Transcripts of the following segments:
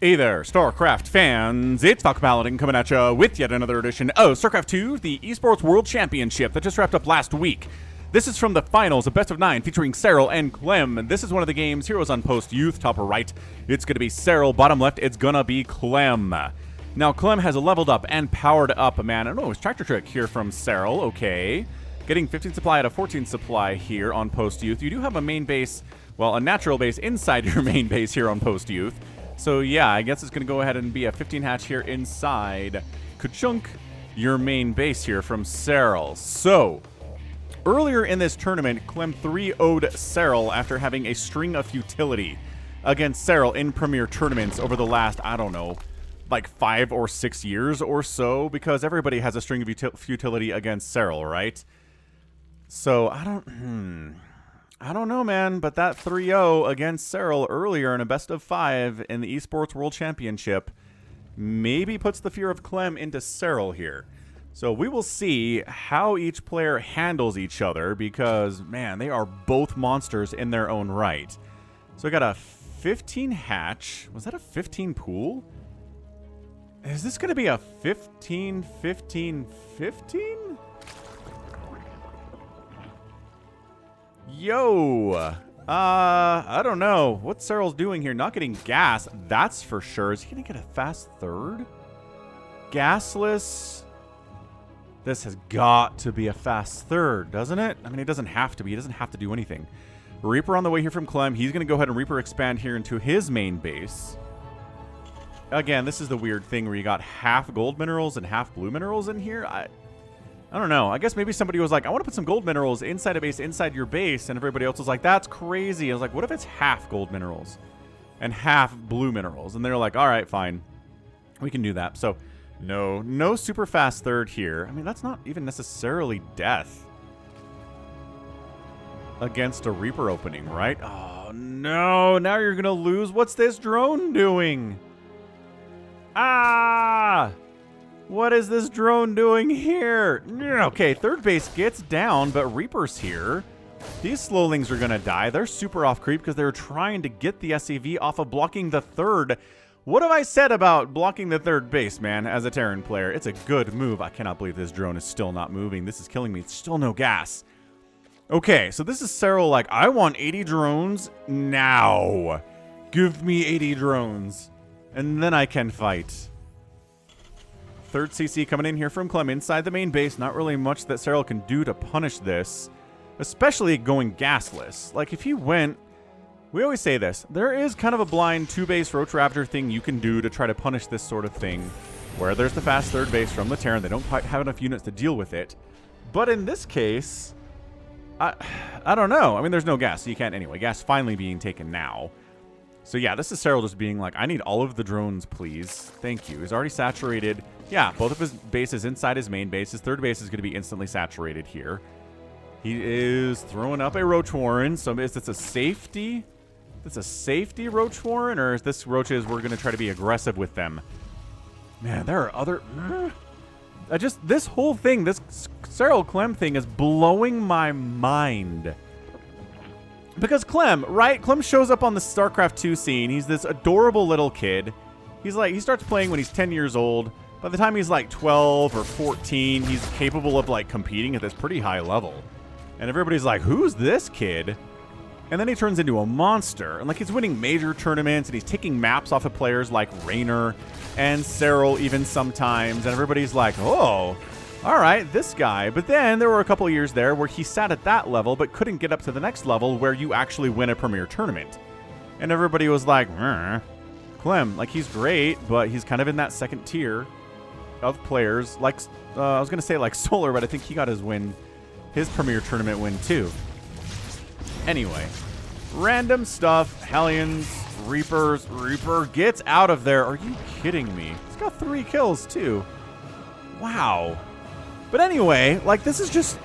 Hey there, StarCraft fans! It's falconpaladin coming at you with yet another edition of StarCraft 2, the Esports World Championship that just wrapped up last week. This is from the finals of Best of 9 featuring Serral and Clem. And this is one of the games, Heroes on Post Youth, top right. It's going to be Serral, bottom left, it's going to be Clem. Now, Clem has leveled up and powered up, man. I know it's Tractor Trick here from Serral, okay. Getting 15 supply out of 14 supply here on Post Youth. You do have a main base, well, a natural base inside your main base here on Post Youth. So yeah, I guess it's going to go ahead and be a 15 hatch here inside Ka-chunk, your main base here from Serral. So, earlier in this tournament, Clem 3-0'd Serral after having a string of futility against Serral in Premier tournaments over the last, I don't know, like 5 or 6 years or so, because everybody has a string of futility against Serral, right? So, I don't know, man, but that 3-0 against Serral earlier in a best of 5 in the Esports World Championship maybe puts the fear of Clem into Serral here. So we will see how each player handles each other because, man, they are both monsters in their own right. So I got a 15 hatch. Was that a 15 pool? Is this going to be a 15, 15, 15? Yo, I don't know. What Serral's doing here? Not getting gas, that's for sure. Is he going to get a fast third? Gasless. This has got to be a fast third, doesn't it? I mean, it doesn't have to be. He doesn't have to do anything. Reaper on the way here from Clem. He's going to go ahead and Reaper expand here into his main base. Again, this is the weird thing where you got half gold minerals and half blue minerals in here. I don't know. I guess maybe somebody was like, I want to put some gold minerals inside a base, inside your base. And everybody else was like, that's crazy. I was like, what if it's half gold minerals and half blue minerals? And they're like, all right, fine. We can do that. So, no super fast third here. I mean, that's not even necessarily death against a Reaper opening, right? Oh, no. Now you're going to lose. What's this drone doing? Ah! What is this drone doing here? Okay, third base gets down, but Reaper's here. These slowlings are going to die. They're super off creep because they're trying to get the SCV off of blocking the third. What have I said about blocking the third base, man, as a Terran player? It's a good move. I cannot believe this drone is still not moving. This is killing me. It's still no gas. Okay, so this is Serral like, I want 80 drones now. Give me 80 drones, and then I can fight. Third CC coming in here from Clem inside the main base. Not really much that Serral can do to punish this, especially going gasless. Like, if he went... We always say this. There is kind of a blind two-base Roach Raptor thing you can do to try to punish this sort of thing, where there's the fast third base from the Terran. They don't quite have enough units to deal with it. But in this case, I don't know. I mean, there's no gas, so you can't anyway. Gas finally being taken now. So yeah, this is Serral just being like, I need all of the drones, please. Thank you. He's already saturated. Yeah, both of his bases inside his main base. His third base is going to be instantly saturated here. He is throwing up a Roach Warren. So is this a safety? That's a safety Roach Warren? Or is this Roaches, we're going to try to be aggressive with them? Man, there are other... this whole thing, this Serral Clem thing is blowing my mind. Because Clem, right? Clem shows up on the StarCraft 2 scene. He's this adorable little kid. He's like, he starts playing when he's 10 years old. By the time he's like 12 or 14, he's capable of like competing at this pretty high level. And everybody's like, who's this kid? And then he turns into a monster. And like, he's winning major tournaments and he's taking maps off of players like Raynor and Serral even sometimes. And everybody's like, oh, all right, this guy. But then there were a couple of years there where he sat at that level but couldn't get up to the next level where you actually win a premier tournament. And everybody was like, Clem, like, he's great, but he's kind of in that second tier of players. Like, I was going to say like Solar, but I think he got his win, his premier tournament win too. Anyway, random stuff. Hellions, Reapers. Reaper gets out of there. Are you kidding me? He's got 3 kills too. Wow. But anyway, like, this is just,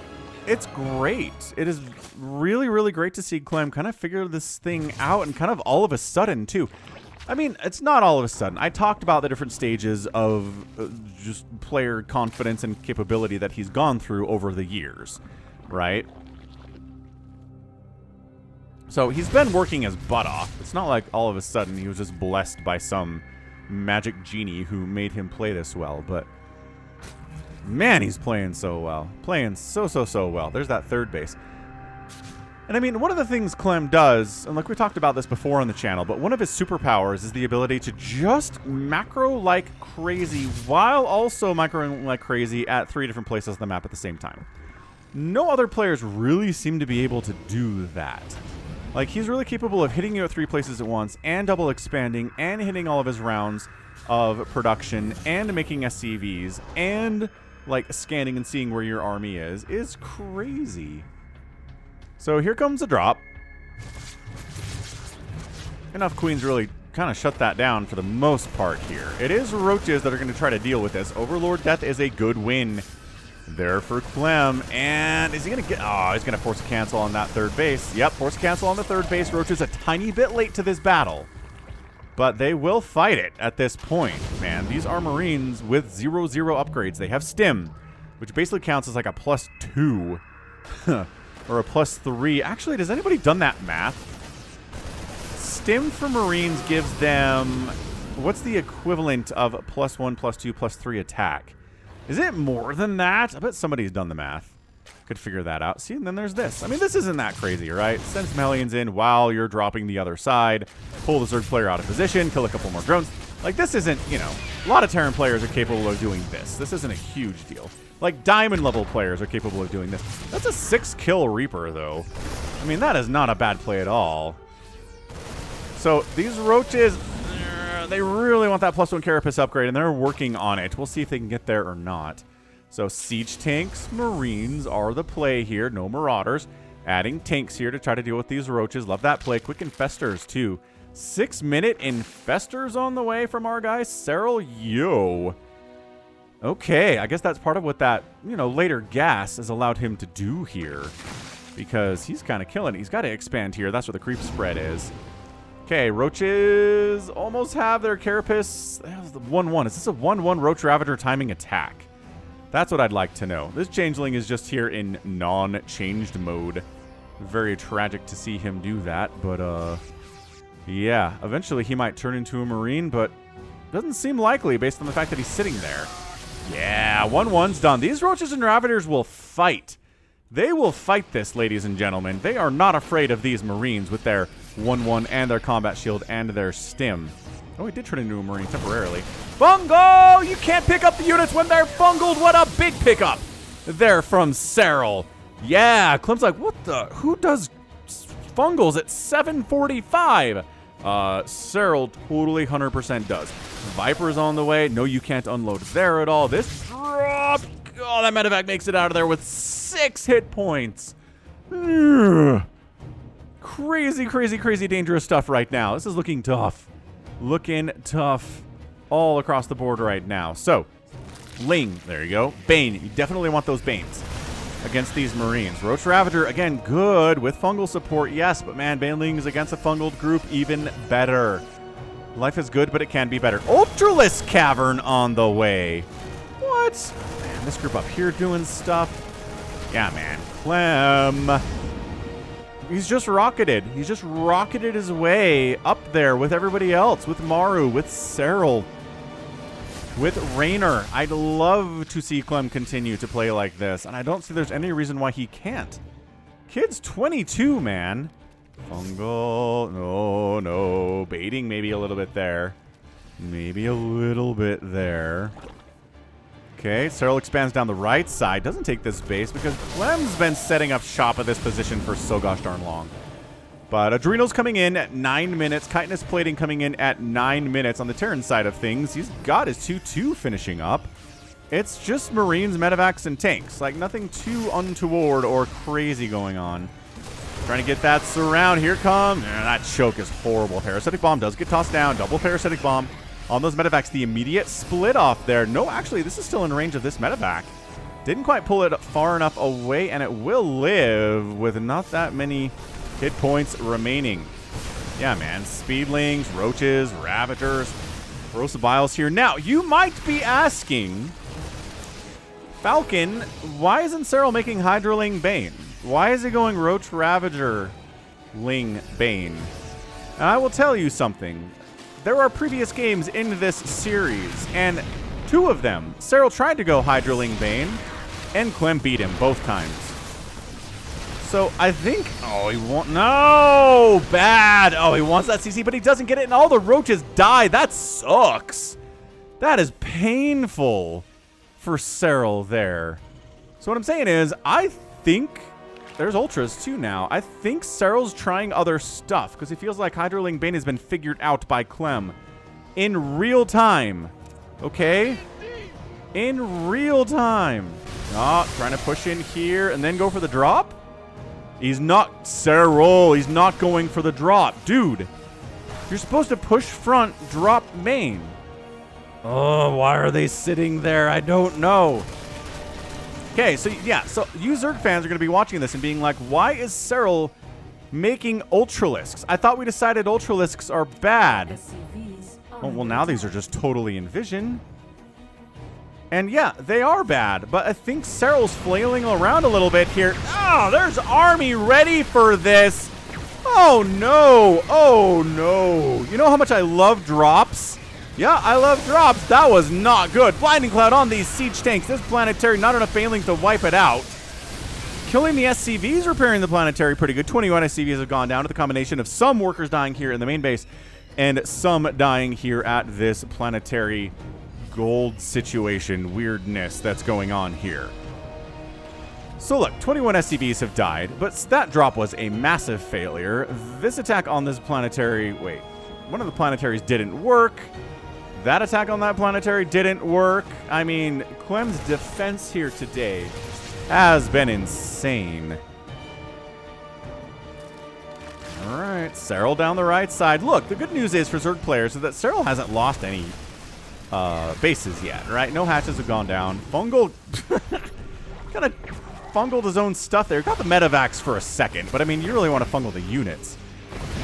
it's great. It is really, really great to see Clem kind of figure this thing out, and kind of all of a sudden too. I mean, it's not all of a sudden. I talked about the different stages of just player confidence and capability that he's gone through over the years, right? So he's been working his butt off. It's not like all of a sudden he was just blessed by some magic genie who made him play this well, but man, he's playing so well. Playing so well. There's that third base. And I mean, one of the things Clem does, and like we talked about this before on the channel, but one of his superpowers is the ability to just macro like crazy while also microing like crazy at 3 different places on the map at the same time. No other players really seem to be able to do that. Like, he's really capable of hitting you at 3 places at once and double expanding and hitting all of his rounds of production and making SCVs and like scanning and seeing where your army is crazy. So here comes a drop. Enough queens really kind of shut that down for the most part here. It is roaches that are going to try to deal with this. Overlord Death is a good win there for Clem. And is he going to get... Oh, he's going to force a cancel on that third base. Yep, force a cancel on the third base. Roaches a tiny bit late to this battle. But they will fight it at this point, man. These are Marines with 0/0 upgrades. They have Stim, which basically counts as like a +2. Or a +3. Actually, has anybody done that math? Stim for Marines gives them... What's the equivalent of +1, +2, +3 attack? Is it more than that? I bet somebody's done the math. Could figure that out. See, and then there's this. I mean, this isn't that crazy, right? Send some Hellions in while you're dropping the other side. Pull the Zerg player out of position. Kill a couple more drones. Like, this isn't, you know... A lot of Terran players are capable of doing this. This isn't a huge deal. Like, diamond level players are capable of doing this. That's a 6-kill Reaper, though. I mean, that is not a bad play at all. So, these roaches, they really want that +1 Carapace upgrade, and they're working on it. We'll see if they can get there or not. So, siege tanks, Marines are the play here. No Marauders. Adding tanks here to try to deal with these roaches. Love that play. Quick Infestors, too. 6-minute Infestors on the way from our guy, Serral. Yo. Okay, I guess that's part of what that, you know, later gas has allowed him to do here. Because he's kind of killing it. He's got to expand here. That's where the creep spread is. Okay, roaches almost have their Carapace. That was the 1/1. Is this a 1/1 Roach Ravager timing attack? That's what I'd like to know. This Changeling is just here in non-changed mode. Very tragic to see him do that, but, yeah. Eventually he might turn into a Marine, but doesn't seem likely based on the fact that he's sitting there. Yeah, 1/1's done. These Roaches and Ravagers will fight. They will fight this, ladies and gentlemen. They are not afraid of these Marines with their 1/1 and their combat shield and their stim. Oh, he did turn into a Marine temporarily. Fungal! You can't pick up the units when they're fungled. What a big pickup there from Serral. Yeah, Clem's like, what the? Who does fungals at 745? Serral totally 100% does. Viper's on the way. No, you can't unload there at all. This drop. Oh, that medevac makes it out of there with 6 hit points. Crazy, crazy, crazy dangerous stuff right now. This is looking tough. Looking tough all across the board right now. So, Ling, there you go. Bane, you definitely want those Banes against these Marines. Roach Ravager, again, good with fungal support, yes, but man, Banelings against a fungal group, even better. Life is good, but it can be better. Ultralisk Cavern on the way. What? Man, this group up here doing stuff. Yeah, man. Clem. He's just rocketed. He's just rocketed his way up there with everybody else, with Maru, with Serral, with Raynor. I'd love to see Clem continue to play like this, and I don't see there's any reason why he can't. Kid's 22, man. Fungal. No, no. Baiting maybe a little bit there. Maybe a little bit there. Okay, Serral expands down the right side. Doesn't take this base because Clem's been setting up shop at this position for so gosh darn long. But Adrenal's coming in at 9 minutes. Chitinous Plating coming in at 9 minutes on the Terran side of things. He's got his 2-2 finishing up. It's just Marines, medevacs, and tanks. Like, nothing too untoward or crazy going on. Trying to get that surround. Here comes. That choke is horrible. Parasitic Bomb does get tossed down. Double Parasitic Bomb on those medevacs. The immediate split off there. No, actually, this is still in range of this medevac. Didn't quite pull it far enough away, and it will live with not that many hit points remaining. Yeah, man. Speedlings, Roaches, Ravagers, Corrosive Biles here. Now, you might be asking, Falcon, why isn't Serral making Hydroling Bane? Why is he going Roach Ravager Ling Bane? And I will tell you something. there are previous games in this series, and 2 of them, Serral tried to go Hydraling Bane, and Clem beat him both times. So I think, oh, he won't, no, bad. Oh, he wants that CC, but he doesn't get it, and all the roaches die. That sucks. That is painful for Serral there. So what I'm saying is, I think there's ultras too now. I think Serral's trying other stuff because he feels like Hydraling Bane has been figured out by Clem in real time. Okay? In real time. Oh, trying to push in here and then go for the drop? He's not, Serral, he's not going for the drop. Dude, you're supposed to push front, drop main. Oh, why are they sitting there? I don't know. Okay, so yeah, so you Zerg fans are going to be watching this and being like, why is Serral making Ultralisks? I thought we decided Ultralisks are bad. Oh, well, now these are just totally in vision. And yeah, they are bad, but I think Serral's flailing around a little bit here. Oh, there's army ready for this. Oh, no. Oh, no. You know how much I love drops? Yeah, I love drops. That was not good. Blinding Cloud on these siege tanks. This planetary, not enough banelings to wipe it out. Killing the SCVs, repairing the planetary pretty good. 21 SCVs have gone down with a combination of some workers dying here in the main base and some dying here at this planetary gold situation weirdness that's going on here. So look, 21 SCVs have died, but that drop was a massive failure. This attack on this planetary, wait, one of the planetaries didn't work. That attack on that planetary didn't work. I mean, Clem's defense here today has been insane. All right, Serral down the right side. Look, the good news is for Zerg players is that Serral hasn't lost any bases yet, right? No hatches have gone down. Fungal kind of fungled his own stuff there. Got the Metavax for a second, but I mean, you really want to fungal the units.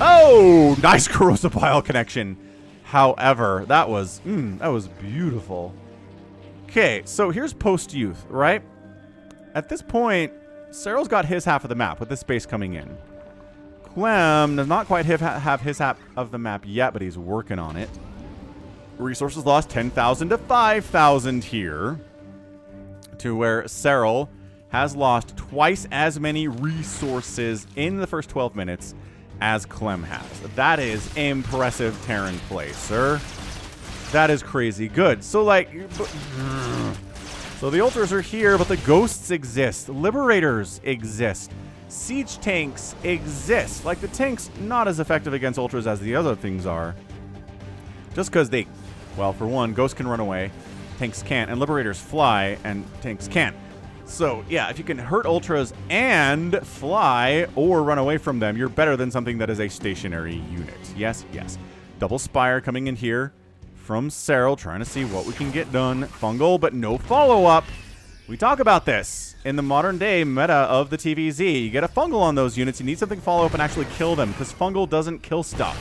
Oh, nice corrosive pile connection. However, that was beautiful. Okay, so here's post-youth, right? At this point, Serral's got his half of the map with this base coming in. Clem does not quite have his half of the map yet, but he's working on it. Resources lost 10,000 to 5,000 here, to where Serral has lost twice as many resources in the first 12 minutes as Clem has. That is impressive Terran play, sir. That is crazy good. So, like, so the Ultras are here, but the Ghosts exist. Liberators exist. Siege tanks exist. Like, the tanks, not as effective against Ultras as the other things are. Just because they, well, for one, Ghosts can run away, tanks can't, and Liberators fly, and tanks can't. So, yeah, if you can hurt Ultras and fly or run away from them, you're better than something that is a stationary unit. Yes, yes. Double Spire coming in here from Serral, trying to see what we can get done. Fungal, but no follow-up. We talk about this in the modern-day meta of the TVZ. You get a Fungal on those units, you need something to follow up and actually kill them, because Fungal doesn't kill stuff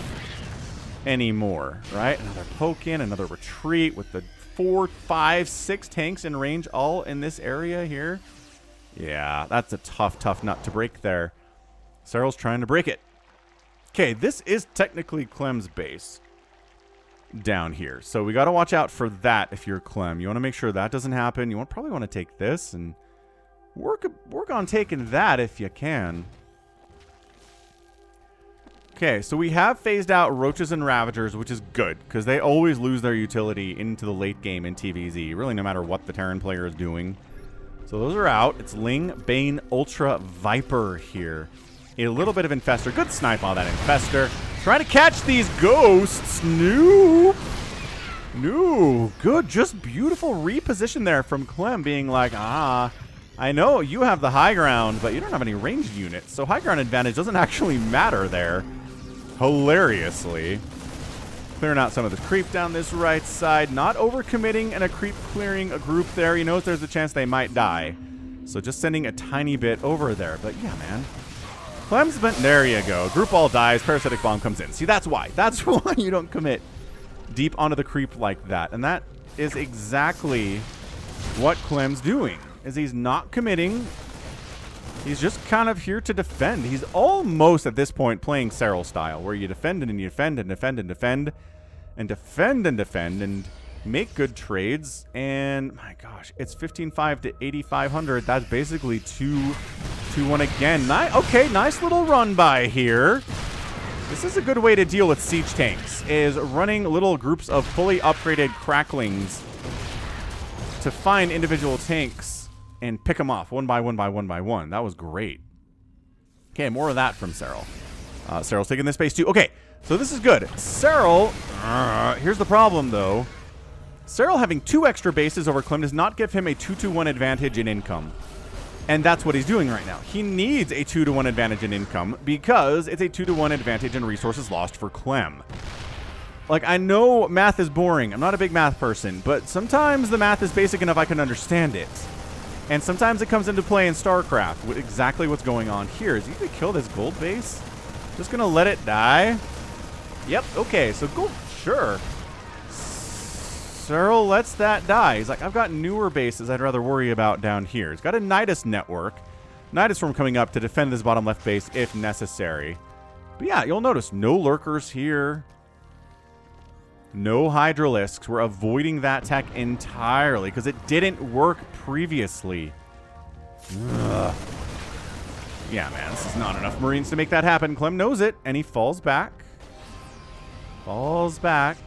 anymore, right? Another poke in, another retreat with the 4, 5, 6 tanks in range all in this area here. Yeah, that's a tough nut to break there. Serral's trying to break it. Okay, this is technically Clem's base down here. So we got to watch out for that if you're Clem. You want to make sure that doesn't happen. You probably want to take this and work on taking that if you can. Okay, so we have phased out Roaches and Ravagers, which is good, because they always lose their utility into the late game in TVZ, really no matter what the Terran player is doing. So those are out. It's Ling, Bane, Ultra, Viper here. A little bit of Infestor. Good snipe on that Infestor. Trying to catch these Ghosts. No. Good, just beautiful reposition there from Clem, being like, I know you have the high ground, but you don't have any ranged units, so high ground advantage doesn't actually matter there. Hilariously. Clearing out some of the creep down this right side. Not overcommitting and a creep clearing a group there. He knows there's a chance they might die. So just sending a tiny bit over there. But yeah, man. Clem's been, there you go. Group all dies. Parasitic Bomb comes in. See, that's why. That's why you don't commit deep onto the creep like that. And that is exactly what Clem's doing. Is he's not committing. He's just kind of here to defend. He's almost, at this point, playing Serral style, where you defend and you defend and defend and defend. and defend and make good trades. And my gosh, it's 15.5 to 8,500. That's basically 2-1 again. Okay, nice little run by here. This is a good way to deal with siege tanks, is running little groups of fully upgraded cracklings to find individual tanks and pick them off one by one by one by one. That was great. Okay, more of that from Serral. Serral's taking this base too. Okay, so this is good. Serral, here's the problem though. Serral having 2 extra bases over Clem does not give him a 2-to-1 advantage in income. And that's what he's doing right now. He needs a 2-to-1 advantage in income because it's a 2-to-1 advantage in resources lost for Clem. Like, I know math is boring. I'm not a big math person, but sometimes the math is basic enough I can understand it. And sometimes it comes into play in StarCraft with exactly what's going on here. Is he going to kill this gold base? Just going to let it die? Yep, okay, so gold, sure. Serral lets that die. He's like, I've got newer bases I'd rather worry about down here. He's got a Nidus network. Nidus Storm coming up to defend this bottom left base if necessary. But yeah, you'll notice no lurkers here. No Hydralisks. We're avoiding that tech entirely because it didn't work previously. Ugh. Yeah, man, this is not enough Marines to make that happen. Clem knows it, and he falls back. Falls back.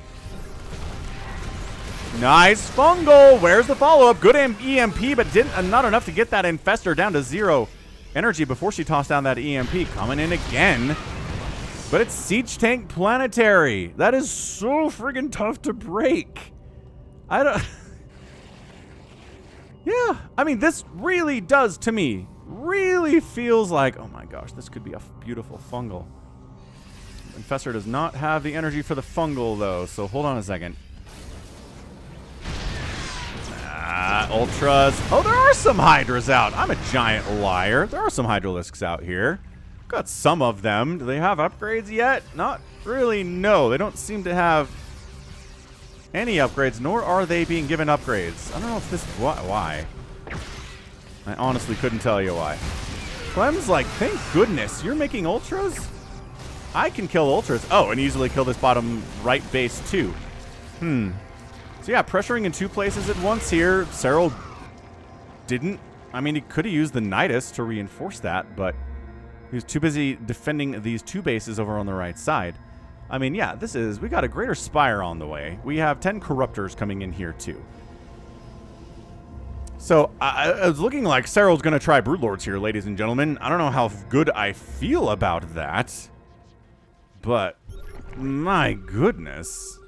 Nice fungal. Where's the follow-up? Good EMP, but not enough to get that infestor down to 0 energy before she tossed down that EMP. Coming in again. But it's Siege Tank Planetary. That is so friggin' tough to break. I don't... Yeah, I mean, this really does, to me, really feels like, oh my gosh, this could be a beautiful fungal. Infestor does not have the energy for the fungal, though, so hold on a second. Ultras. Oh, there are some Hydras out. I'm a giant liar. There are some Hydralisks out here. Got some of them. Do they have upgrades yet? Not really, no. They don't seem to have any upgrades, nor are they being given upgrades. I don't know if this... Why? I honestly couldn't tell you why. Clem's like, thank goodness, you're making Ultras? I can kill Ultras. Oh, and easily kill this bottom right base, too. So yeah, pressuring in 2 places at once here. Serral didn't... I mean, he could have used the Nidus to reinforce that, but he was too busy defending these 2 bases over on the right side. I mean, yeah, this is... We got a Greater Spire on the way. We have 10 Corruptors coming in here, too. So, I was looking like Serral's going to try Broodlords here, ladies and gentlemen. I don't know how good I feel about that, but my goodness...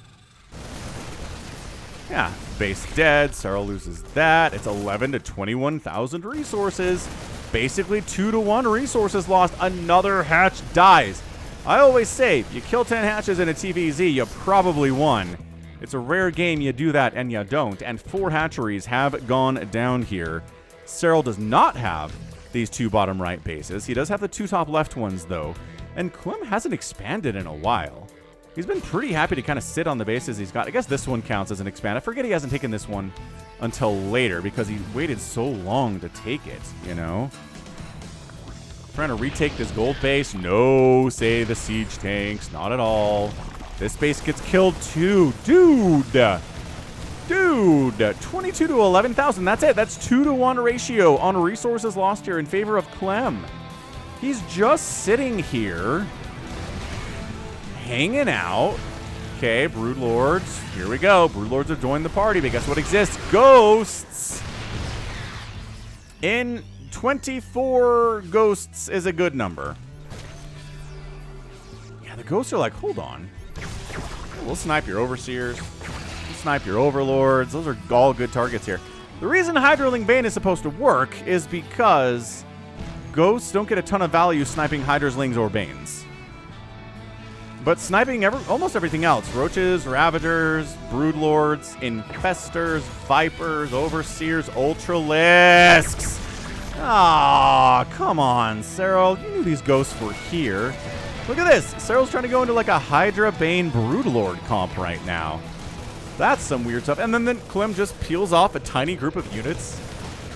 Yeah, base dead. Serral loses that. It's 11 to 21,000 resources. Basically 2-to-1 resources lost. Another hatch dies. I always say, you kill 10 hatches in a TVZ, you probably won. It's a rare game you do that and you don't. And 4 hatcheries have gone down here. Serral does not have these 2 bottom right bases. He does have the 2 top left ones, though. And Clem hasn't expanded in a while. He's been pretty happy to kind of sit on the bases he's got. I guess this one counts as an expand. I forget he hasn't taken this one until later because he waited so long to take it, you know? Trying to retake this gold base. No, say the siege tanks. Not at all. This base gets killed too. Dude. 22 to 11,000. That's it. That's 2-to-1 ratio on resources lost here in favor of Clem. He's just sitting here. Hanging out. Okay, Broodlords. Here we go. Broodlords have joined the party, but guess what exists? Ghosts! In 24 ghosts is a good number. Yeah, the ghosts are like, hold on. We'll snipe your overseers. We'll snipe your overlords. Those are all good targets here. The reason Hydraling Bane is supposed to work is because ghosts don't get a ton of value sniping Hydralings or Banes. But sniping almost everything else. Roaches, Ravagers, Broodlords, Infestors, Vipers, Overseers, Ultralisks. Aw, come on, Serral. You knew these ghosts were here. Look at this. Serral's trying to go into like a Hydra Bane Broodlord comp right now. That's some weird stuff. And then Clem just peels off a tiny group of units,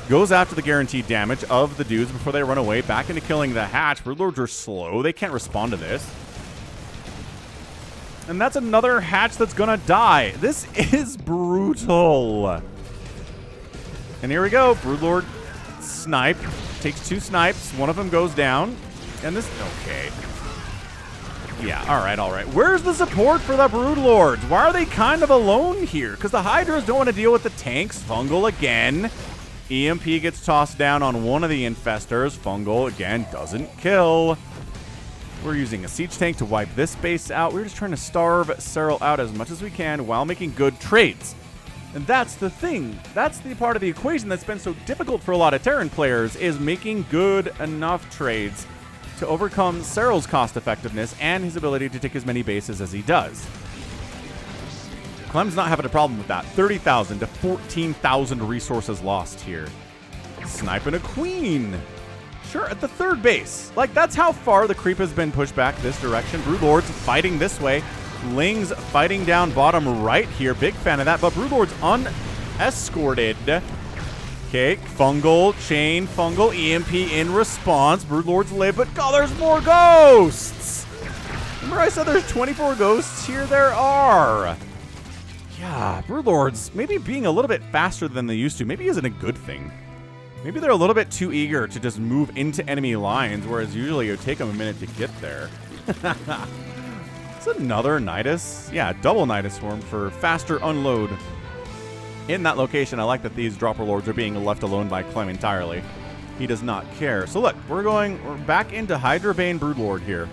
goes after the guaranteed damage of the dudes before they run away, back into killing the hatch. Broodlords are slow. They can't respond to this. And that's another hatch that's gonna die. This is brutal. And here we go. Broodlord snipe. Takes 2 snipes. One of them goes down. And this... Okay. Yeah, alright, alright. Where's the support for the Broodlords? Why are they kind of alone here? Because the Hydras don't want to deal with the tanks. Fungal again. EMP gets tossed down on one of the infestors. Fungal, again, doesn't kill. We're using a siege tank to wipe this base out. We're just trying to starve Serral out as much as we can while making good trades. And that's the thing. That's the part of the equation that's been so difficult for a lot of Terran players, is making good enough trades to overcome Serral's cost effectiveness and his ability to take as many bases as he does. Clem's not having a problem with that. 30,000 to 14,000 resources lost here. Sniping a queen. Sure, at the 3rd base. Like, that's how far the creep has been pushed back this direction. Broodlords fighting this way. Lings fighting down bottom right here. Big fan of that, but Broodlord's unescorted. Okay, Fungal, Chain, Fungal, EMP in response. Broodlords live, but God, there's more ghosts! Remember I said there's 24 ghosts here? There are. Yeah, Broodlords maybe being a little bit faster than they used to maybe isn't a good thing. Maybe they're a little bit too eager to just move into enemy lines, whereas usually it would take them a minute to get there. It's another Nidus. Yeah, double Nidus Swarm for faster unload. In that location, I like that these Dropper Lords are being left alone by Clem entirely. He does not care. So look, we're back into Hydrabane Broodlord here.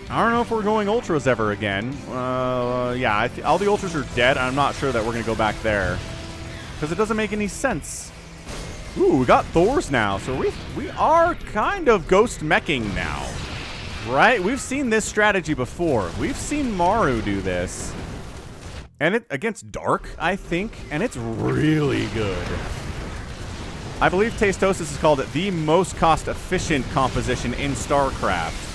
I don't know if we're going Ultras ever again. Yeah, all the Ultras are dead. I'm not sure that we're going to go back there, because it doesn't make any sense. Ooh, we got Thors now. So we are kind of ghost meching now. Right? We've seen this strategy before. We've seen Maru do this. And it against Dark, I think. And it's really good. I believe Tastosis has called it the most cost-efficient composition in StarCraft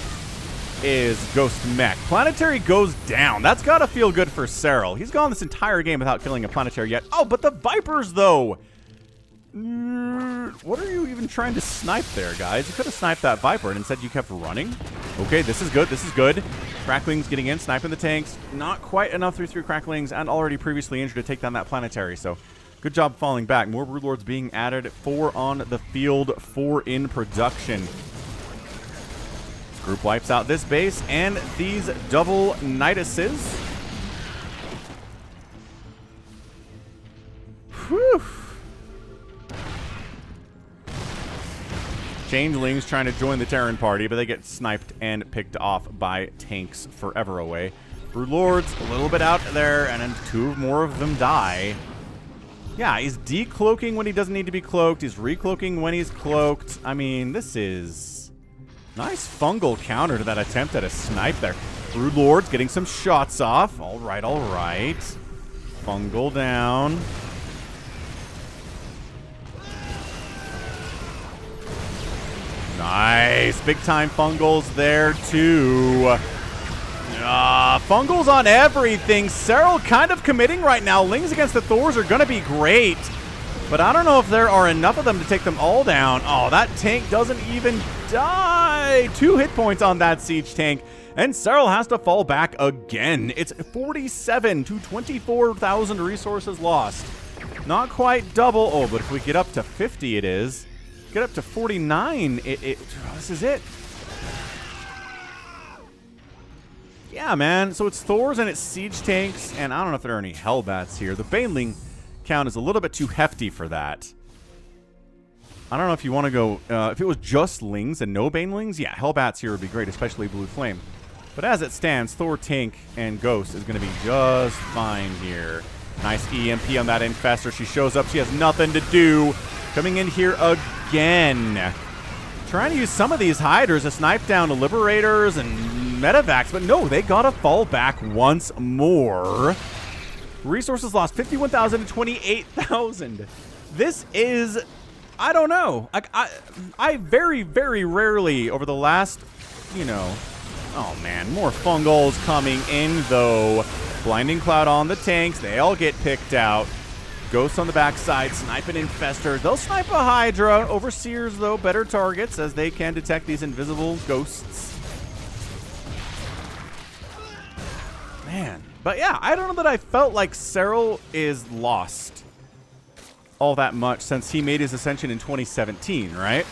is Ghost Mech. Planetary goes down. That's got to feel good for Serral. He's gone this entire game without killing a Planetary yet. Oh, but the Vipers, though. What are you even trying to snipe there, guys? You could have sniped that Viper and instead you kept running. Okay, this is good. This is good. Cracklings getting in, sniping the tanks. Not quite enough through Cracklings and already previously injured to take down that Planetary. So good job falling back. More Broodlords being added. 4 on the field, 4 in production. Group wipes out this base and these double Niduses. Whew. Changelings trying to join the Terran party, but they get sniped and picked off by tanks forever away. Broodlords a little bit out there, and then 2 more of them die. Yeah, he's decloaking when he doesn't need to be cloaked. He's recloaking when he's cloaked. I mean, this is nice fungal counter to that attempt at a snipe there. Broodlords getting some shots off. All right, all right. Fungal down. Nice. Big time Fungals there, too. Fungals on everything. Serral kind of committing right now. Lings against the Thors are going to be great. But I don't know if there are enough of them to take them all down. Oh, that tank doesn't even die. 2 hit points on that siege tank. And Serral has to fall back again. It's 47 to 24,000 resources lost. Not quite double. Oh, but if we get up to 50, it is. Get up to 49. This is it. Yeah, man. So it's Thors and it's siege tanks. And I don't know if there are any Hellbats here. The Baneling count is a little bit too hefty for that. I don't know if you want to go... if it was just Lings and no Banelings, yeah, Hellbats here would be great, especially Blue Flame. But as it stands, Thor, Tank, and Ghost is going to be just fine here. Nice EMP on that Infestor. She shows up. She has nothing to do. Coming in here again. Trying to use some of these Hydras to snipe down the Liberators and Medivacs, but no, they got to fall back once more. Resources lost, 51,000 to 28,000. This is... I don't know. I very, very rarely over the last, you know... Oh, man. More Fungals coming in, though. Blinding Cloud on the tanks. They all get picked out. Ghosts on the backside. Sniping Infestor. They'll snipe a Hydra. Overseers, though, better targets as they can detect these invisible ghosts. Man. But yeah, I don't know that I felt like Serral is lost all that much since he made his ascension in 2017, right?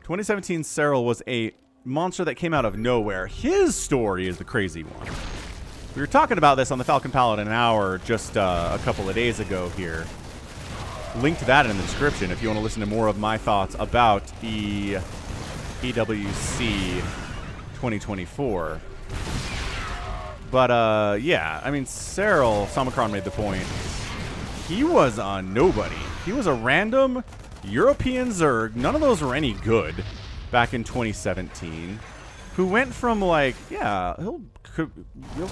2017 Serral was a monster that came out of nowhere. His story is the crazy one. We were talking about this on the Falcon Paladin Hour just a couple of days ago here. Link to that in the description if you want to listen to more of my thoughts about EWC 2024. But, yeah, I mean, Serral, Samacron made the point. He was a nobody. He was a random European Zerg. None of those were any good back in 2017. Who went from, like, yeah, he'll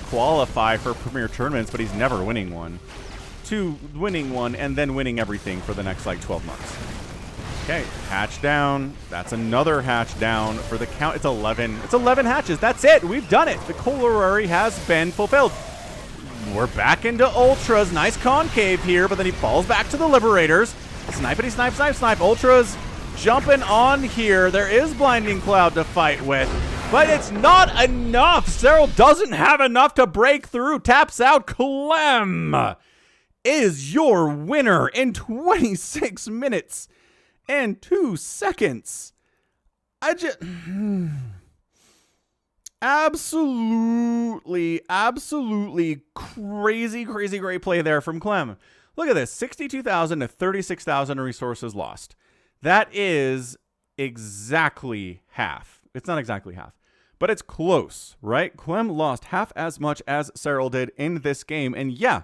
qualify for premier tournaments, but he's never winning one, to winning one and then winning everything for the next, like, 12 months. Okay, hatch down. That's another hatch down for the count. It's 11. It's 11 hatches. That's it. We've done it. The corollary has been fulfilled. We're back into Ultras. Nice concave here, but then he falls back to the Liberators. Snipety snipe, snipe, snipe. Ultras jumping on here. There is Blinding Cloud to fight with, but it's not enough. Serral doesn't have enough to break through. Taps out. Clem is your winner in 26 minutes and 2 seconds. I just... Absolutely crazy great play there from Clem. Look at this, 62,000 to 36,000 resources lost. That is exactly half. It's not exactly half, but it's close, right? Clem lost half as much as Serral did in this game. And yeah,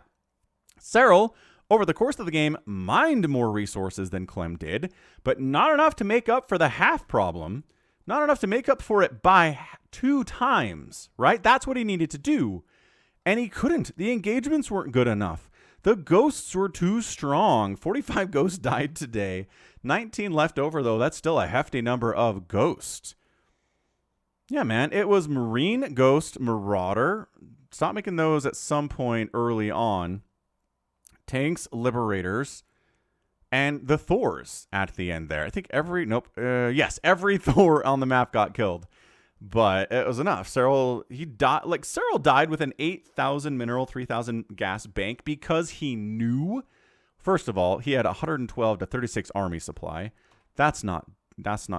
Serral, over the course of the game, mined more resources than Clem did, but not enough to make up for the half problem. Not enough to make up for it by 2 times, right? That's what he needed to do. And he couldn't. The engagements weren't good enough. The ghosts were too strong. 45 ghosts died today. 19 left over, though. That's still a hefty number of ghosts. Yeah, man. It was Marine, Ghost, Marauder. Stop making those at some point early on. Tanks, Liberators, and the Thors at the end there. I think every Thor on the map got killed, but it was enough. Serral died with an 8,000 mineral, 3,000 gas bank because he knew, first of all, he had 112 to 36 army supply. That's not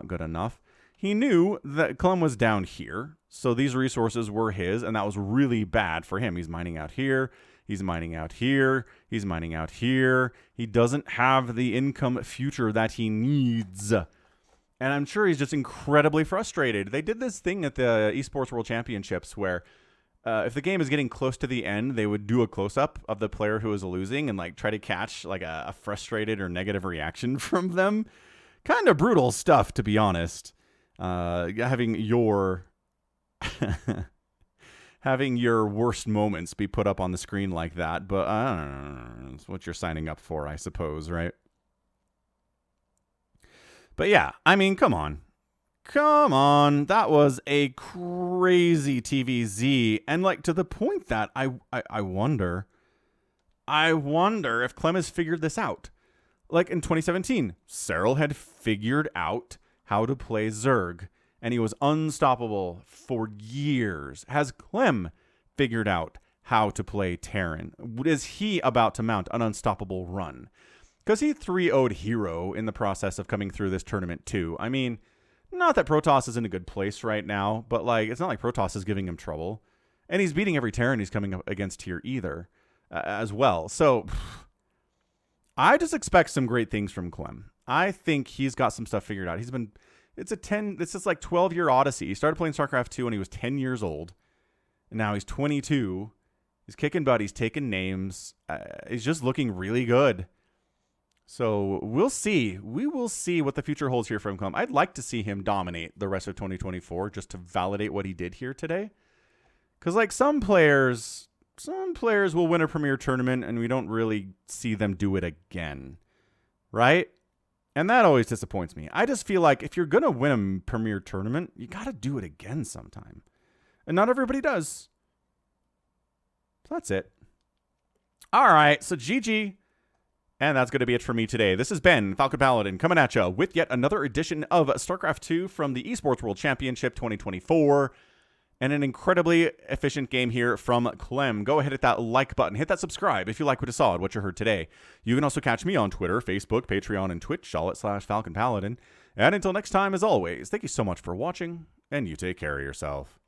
good enough. He knew that Clem was down here, so these resources were his, and that was really bad for him. He's mining out here. He's mining out here. He's mining out here. He doesn't have the income future that he needs. And I'm sure he's just incredibly frustrated. They did this thing at the Esports World Championships where if the game is getting close to the end, they would do a close-up of the player who is losing and like try to catch like a frustrated or negative reaction from them. Kind of brutal stuff, to be honest. Having your... having your worst moments be put up on the screen like that, but I don't know. It's what you're signing up for, I suppose, right? But yeah, I mean, come on. Come on. That was a crazy TVZ. And like to the point that I wonder if Clem has figured this out. Like in 2017, Serral had figured out how to play Zerg. And he was unstoppable for years. Has Clem figured out how to play Terran? Is he about to mount an unstoppable run? Because he 3-0'd Hero in the process of coming through this tournament too. I mean, not that Protoss is in a good place right now, but like it's not like Protoss is giving him trouble. And he's beating every Terran he's coming up against here either as well. So I just expect some great things from Clem. I think he's got some stuff figured out. It's just like 12-year odyssey. He started playing StarCraft 2 when he was 10 years old. And now he's 22. He's kicking butt. He's taking names. He's just looking really good. So we'll see. We will see what the future holds here from Clem. I'd like to see him dominate the rest of 2024 just to validate what he did here today. Because like some players will win a premier tournament and we don't really see them do it again. Right? And that always disappoints me. I just feel like if you're going to win a premier tournament, you got to do it again sometime. And not everybody does. So that's it. All right. So GG. And that's going to be it for me today. This has been Falcon Paladin coming at you with yet another edition of StarCraft 2 from the Esports World Championship 2024. and an incredibly efficient game here from Clem. Go ahead, hit that like button. Hit that subscribe if you like what you saw and what you heard today. You can also catch me on Twitter, Facebook, Patreon, and Twitch, all at /falconpaladin. And until next time, as always, thank you so much for watching, and you take care of yourself.